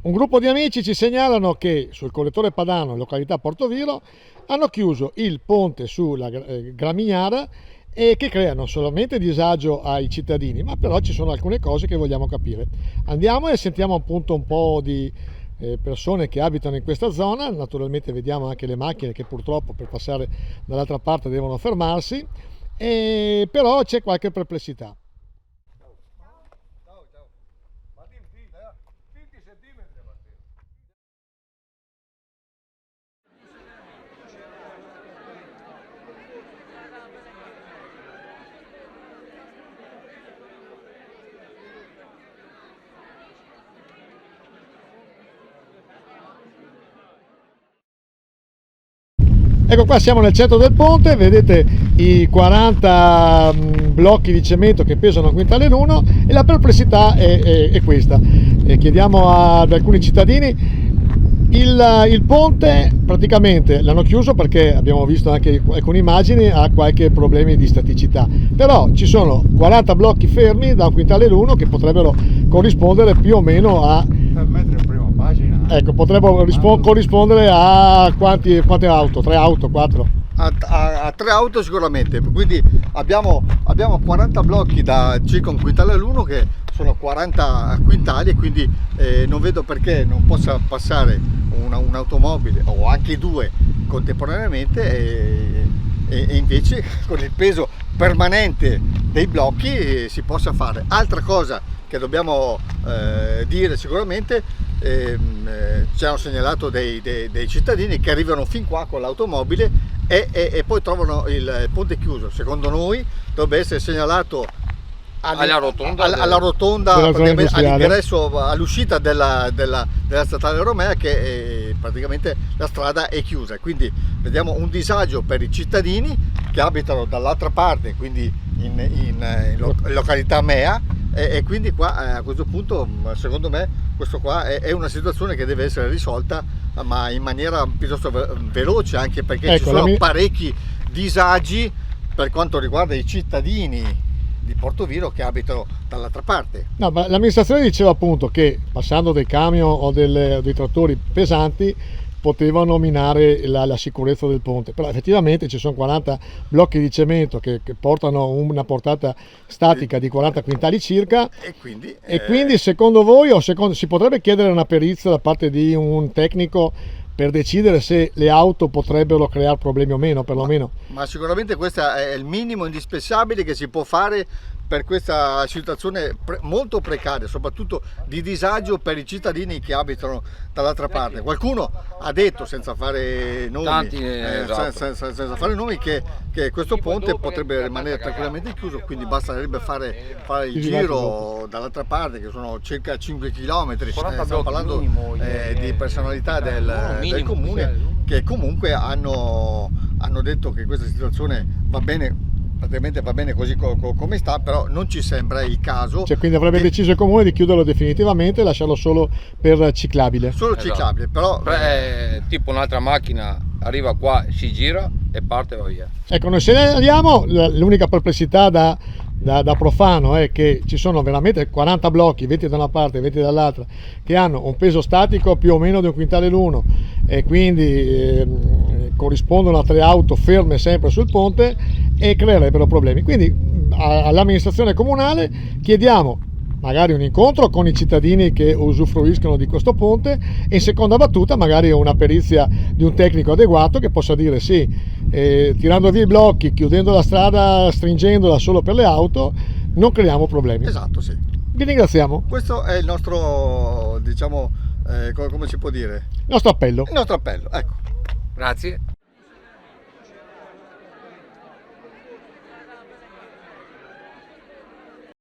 Un gruppo di amici ci segnalano che sul collettore Padano, località Portoviro, hanno chiuso il ponte sulla Gramignara e che crea non solamente disagio ai cittadini, ma però ci sono alcune cose che vogliamo capire. Andiamo e sentiamo appunto un po' di persone che abitano in questa zona. Naturalmente vediamo anche le macchine che purtroppo per passare dall'altra parte devono fermarsi, però c'è qualche perplessità. Ecco qua, siamo nel centro del ponte, vedete i 40 blocchi di cemento che pesano un quintale l'uno, e la perplessità è questa. Chiediamo ad alcuni cittadini, il ponte praticamente l'hanno chiuso perché abbiamo visto anche alcune immagini, ha qualche problemi di staticità, però ci sono 40 blocchi fermi da un quintale l'uno che potrebbero corrispondere più o meno a... Ecco, potrebbero corrispondere a quante auto? 3 auto, 4? A 3 auto sicuramente, quindi abbiamo 40 blocchi da circa un quintale all'uno, che sono 40 quintali, e quindi non vedo perché non possa passare un'automobile o anche due contemporaneamente e invece con il peso permanente dei blocchi si possa fare. Altra cosa che dobbiamo dire sicuramente, ci hanno segnalato dei cittadini che arrivano fin qua con l'automobile e poi trovano il ponte chiuso. Secondo noi dovrebbe essere segnalato alla rotonda all'ingresso, all'uscita della statale Romea, che praticamente la strada è chiusa, quindi vediamo un disagio per i cittadini che abitano dall'altra parte, quindi in località Mea, e quindi qua a questo punto secondo me questo qua è una situazione che deve essere risolta, ma in maniera piuttosto veloce, anche perché ci sono parecchi disagi per quanto riguarda i cittadini di Portoviro che abitano dall'altra parte. No, ma l'amministrazione diceva appunto che passando dei camion o dei trattori pesanti potevano minare la sicurezza del ponte, però effettivamente ci sono 40 blocchi di cemento che portano una portata statica di 40 quintali circa, e quindi secondo voi, si potrebbe chiedere una perizia da parte di un tecnico per decidere se le auto potrebbero creare problemi o meno, perlomeno? Ma sicuramente questo è il minimo indispensabile che si può fare per questa situazione molto precaria, soprattutto di disagio per i cittadini che abitano dall'altra parte. Qualcuno ha detto, senza fare nomi, senza fare nomi, che questo ponte potrebbe rimanere tranquillamente chiuso, quindi basterebbe fare il giro dall'altra parte, che sono circa 5 km. Stiamo parlando di personalità del comune che comunque hanno detto che questa situazione va bene. Praticamente va bene così come sta, però non ci sembra il caso. Cioè, quindi avrebbe deciso il comune di chiuderlo definitivamente e lasciarlo solo per ciclabile. Solo ciclabile, però tipo un'altra macchina arriva qua, si gira e parte e va via. Ecco, noi segnaliamo l'unica perplessità da profano è che ci sono veramente 40 blocchi, 20 da una parte e 20 dall'altra, che hanno un peso statico più o meno di un quintale l'uno, e quindi corrispondono a 3 auto ferme sempre sul ponte e creerebbero problemi. Quindi all'amministrazione comunale chiediamo magari un incontro con i cittadini che usufruiscono di questo ponte, e in seconda battuta magari una perizia di un tecnico adeguato che possa dire sì, tirando via i blocchi, chiudendo la strada, stringendola solo per le auto, non creiamo problemi. Esatto, sì. Vi ringraziamo. Questo è il nostro, diciamo, come si può dire? Il nostro appello. Il nostro appello, ecco. Grazie.